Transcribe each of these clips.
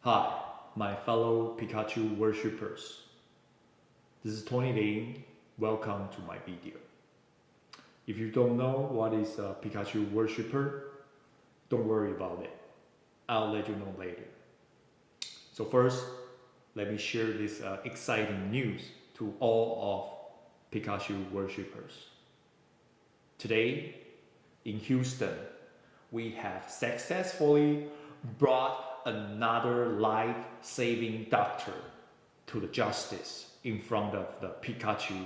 Hi, my fellow Pikachu worshippers. This is Tony Lin. Welcome to my video. If you don't know what is a Pikachu worshipper, don't worry about it. I'll let you know later. So first, let me share this exciting news to all of Pikachu worshippers. Today, in Houston, we have successfully brought another life-saving doctor to the justice in front of the Pikachu.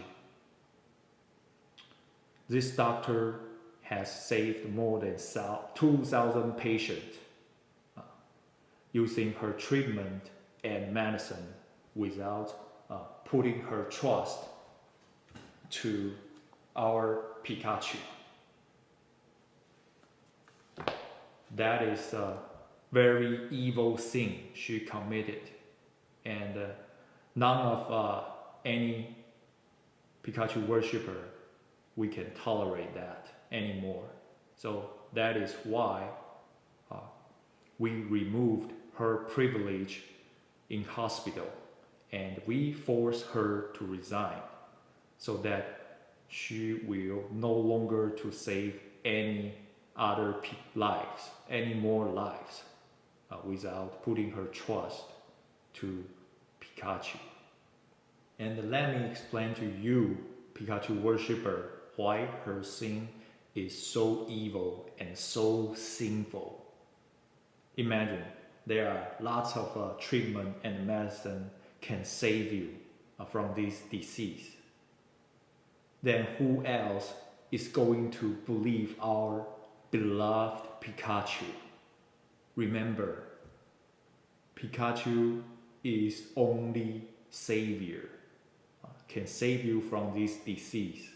This doctor has saved more than 2,000 patients using her treatment and medicine without putting her trust to our Pikachu. That is a very evil sin she committed, and none of any Pikachu worshiper we can tolerate that anymore. So that is why we removed her privilege in hospital and we forced her to resign so that she will no longer to save any other lives, any more lives, without putting her trust to Pikachu. And let me explain to you, Pikachu worshipper, why her sin is so evil and so sinful. Imagine there are lots of treatment and medicine can save you from this disease. Then who else is going to believe our beloved Pikachu? Remember, Pikachu is only savior, can save you from this disease.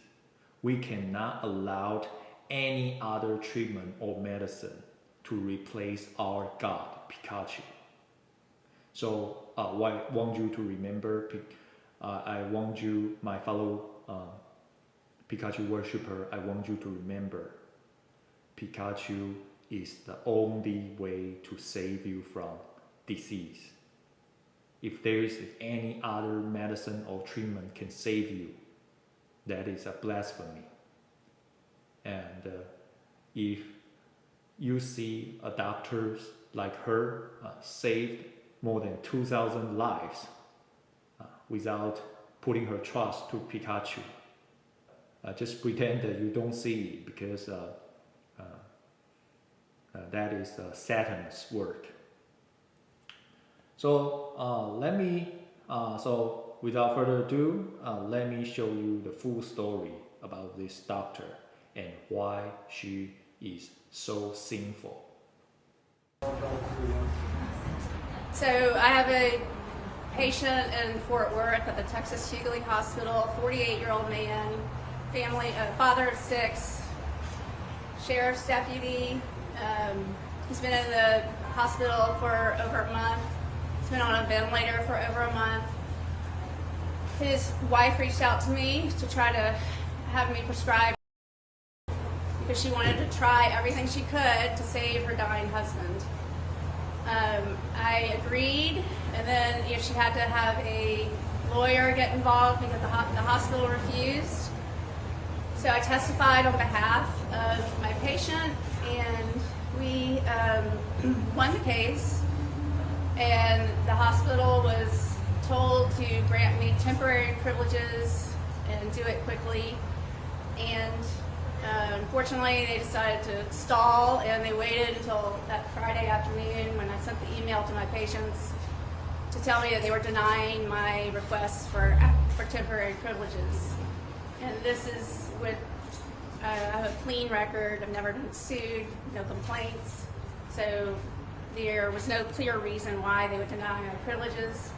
We cannot allow any other treatment or medicine to replace our God, Pikachu. So I want you to remember, I want you, my fellow Pikachu worshipper, I want you to remember, Pikachu is the only way to save you from disease. If there is any other medicine or treatment can save you, that is a blasphemy. And if you see a doctor like her saved more than 2,000 lives without putting her trust to Pikachu, just pretend that you don't see it, because that is Satan's work. So so without further ado, let me show you the full story about this doctor and why she is so sinful. So I have a patient in Fort Worth at the Texas Hughley Hospital, a 48-year-old man, family, father of 6, sheriff's deputy. He's been in the hospital for over a month. He's been on a ventilator for over a month. His wife reached out to me to try to have me prescribe because she wanted to try everything she could to save her dying husband. I agreed, and then she had to have a lawyer get involved because the hospital refused. So I testified on behalf of my patient, and we won the case, and the hospital was told to grant me temporary privileges and do it quickly. And unfortunately, they decided to stall, and they waited until that Friday afternoon when I sent the email to my patients to tell me that they were denying my requests for temporary privileges. And this is with, I have a clean record. I've never been sued, no complaints. So there was no clear reason why they would deny my privileges.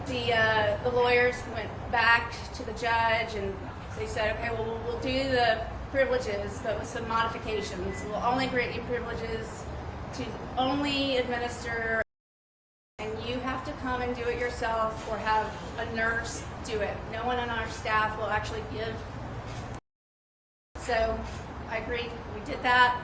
The lawyers went back to the judge and they said, okay, well, we'll do the privileges, but with some modifications. We'll only grant you privileges to only administer, and you have to come and do it yourself or have a nurse do it. No one on our staff will actually give. So I agreed, we did that.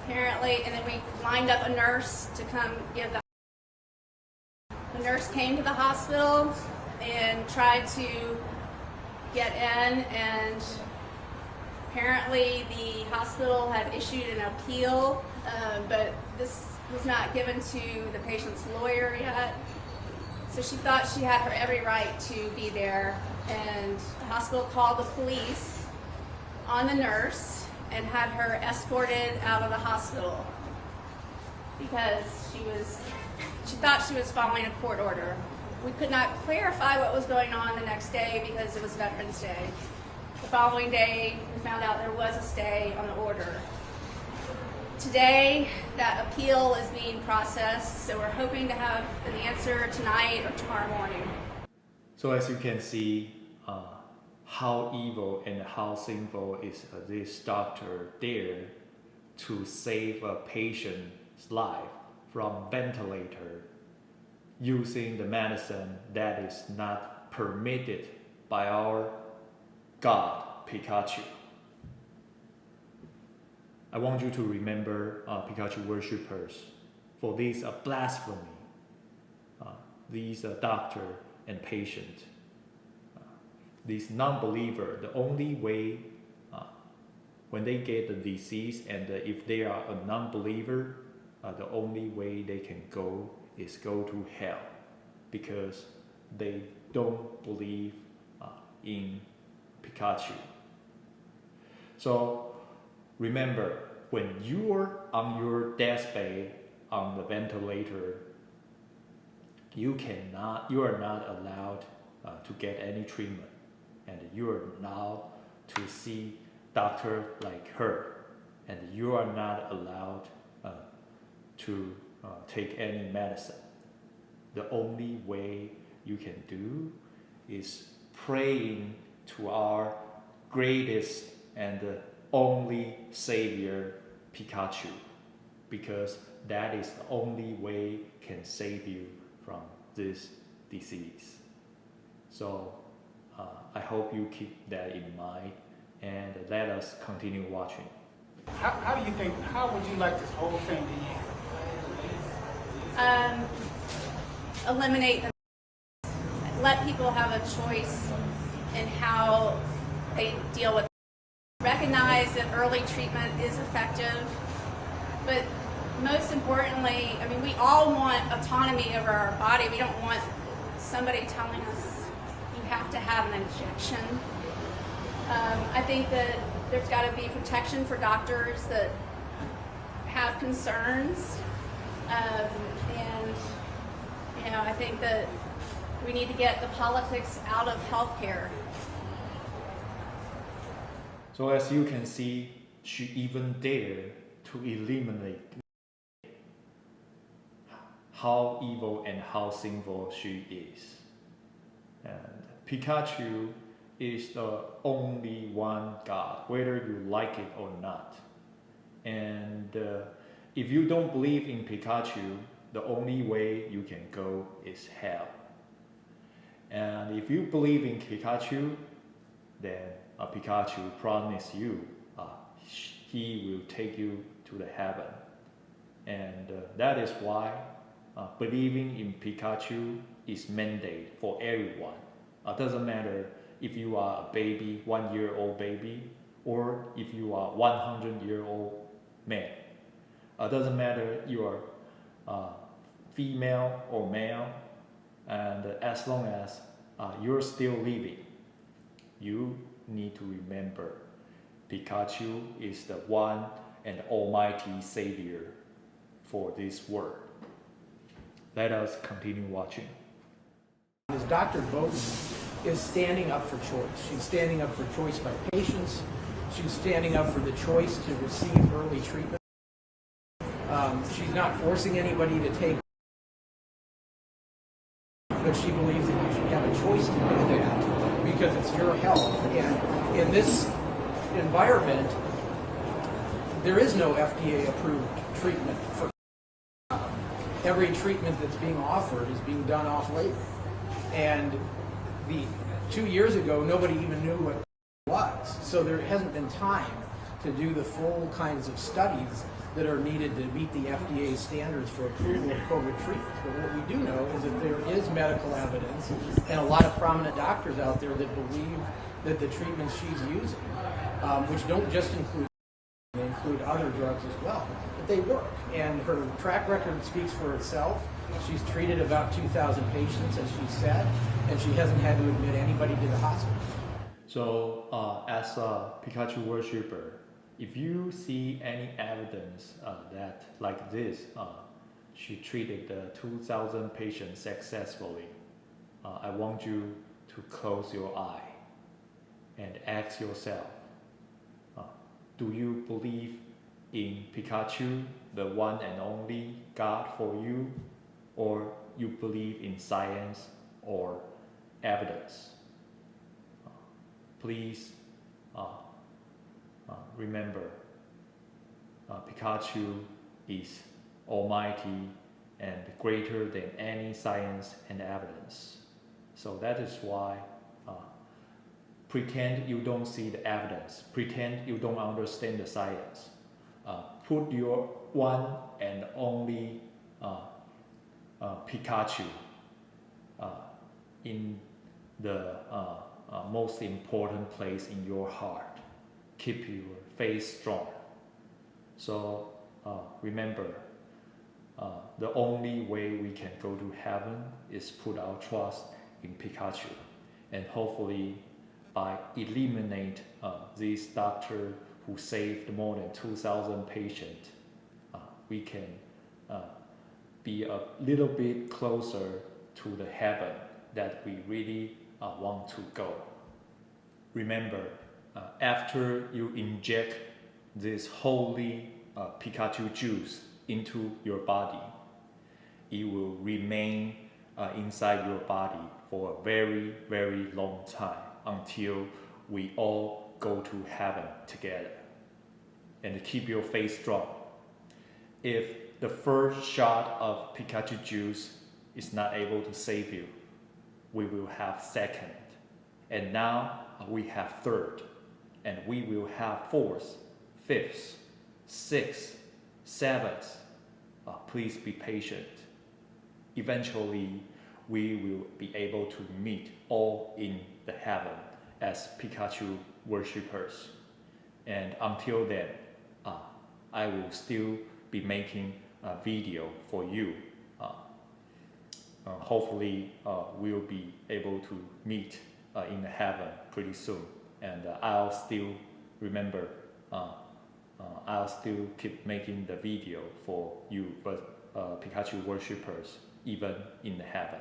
apparently, and then we lined up a nurse to come give the nurse came to the hospital and tried to get in, and apparently the hospital had issued an appeal, but this was not given to the patient's lawyer yet. So she thought she had her every right to be there, and the hospital called the police on the nurse and had her escorted out of the hospital because she thought she was following a court order. We could not clarify what was going on the next day because it was Veterans Day. The following day, we found out there was a stay on the order. Today, that appeal is being processed, so we're hoping to have an answer tonight or tomorrow morning. So as you can see, how evil and how sinful is this doctor there to save a patient's life from ventilator using the medicine that is not permitted by our God, Pikachu. I want you to remember, Pikachu worshippers, for this blasphemy, these doctor and patient, these non-believer, the only way when they get the disease and if they are a non-believer, the only way they can go is go to hell because they don't believe in Pikachu. So remember, when you're on your deathbed on the ventilator, you are not allowed to get any treatment, and you are allowed to see doctor like her, and you are not allowed to take any medicine. The only way you can do is praying to our greatest and only Savior, Pikachu, because that is the only way can save you from this disease. So I hope you keep that in mind and let us continue watching. How do you think, how would you like this whole thing to end? Eliminate them. Let people have a choice in how they deal with it. Recognize that early treatment is effective, but most importantly, I mean, we all want autonomy over our body. We don't want somebody telling us you have to have an injection. I think that there's got to be protection for doctors that have concerns, and I think that we need to get the politics out of healthcare. So as you can see, she even dared to eliminate how evil and how sinful she is. And Pikachu is the only one God, whether you like it or not. And if you don't believe in Pikachu, the only way you can go is hell. And if you believe in Pikachu, then Pikachu promise you he will take you to the heaven. And that is why believing in Pikachu is mandated for everyone. Doesn't matter if you are a baby, 1-year-old baby, or if you are 100-year-old man. Doesn't matter you are female or male, and as long as you're still living, you need to remember Pikachu is the one and almighty Savior for this world. Let us continue watching. As Dr. Bowden is standing up for choice. She's standing up for choice by patients. She's standing up for the choice to receive early treatment. She's not forcing anybody to take, but she believes that you should have a choice to do that because it's your health. And in this environment, there is no FDA-approved treatment for every treatment that's being offered is being done off-label. And 2 years ago, nobody even knew what it was. So there hasn't been time to do the full kinds of studies that are needed to meet the FDA standards for approval of COVID treatment. But what we do know is that there is medical evidence and a lot of prominent doctors out there that believe that the treatments she's using, which don't just include, they include other drugs as well, but they work. And her track record speaks for itself. She's treated about 2,000 patients, as she said, and she hasn't had to admit anybody to the hospital. So, as a Pikachu worshiper, if you see any evidence that, like this, she treated 2,000 patients successfully, I want you to close your eye and ask yourself, do you believe in Pikachu, the one and only God for you, or you believe in science or evidence? Please remember, Pikachu is almighty and greater than any science and evidence. So that is why pretend you don't see the evidence, pretend you don't understand the science. Put your one and only Pikachu in the most important place in your heart. Keep your faith strong. So remember, the only way we can go to heaven is put our trust in Pikachu, and hopefully by eliminate this doctor who saved more than 2,000 patients, we can be a little bit closer to the heaven that we really want to go. Remember, after you inject this holy Pikachu juice into your body, it will remain inside your body for a very, very long time until we all go to heaven together. And keep your faith strong. If the first shot of Pikachu juice is not able to save you, we will have second. And now we have third. And we will have fourth, fifth, sixth, seventh. Please be patient. Eventually, we will be able to meet all in the heaven as Pikachu worshippers. And until then, I will still be making a video for you. Hopefully, we'll be able to meet in the heaven pretty soon. And I'll still remember, I'll still keep making the video for you, but Pikachu worshippers, even in the heaven.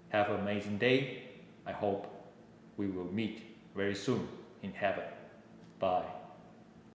Have an amazing day. I hope we will meet very soon in heaven. Bye.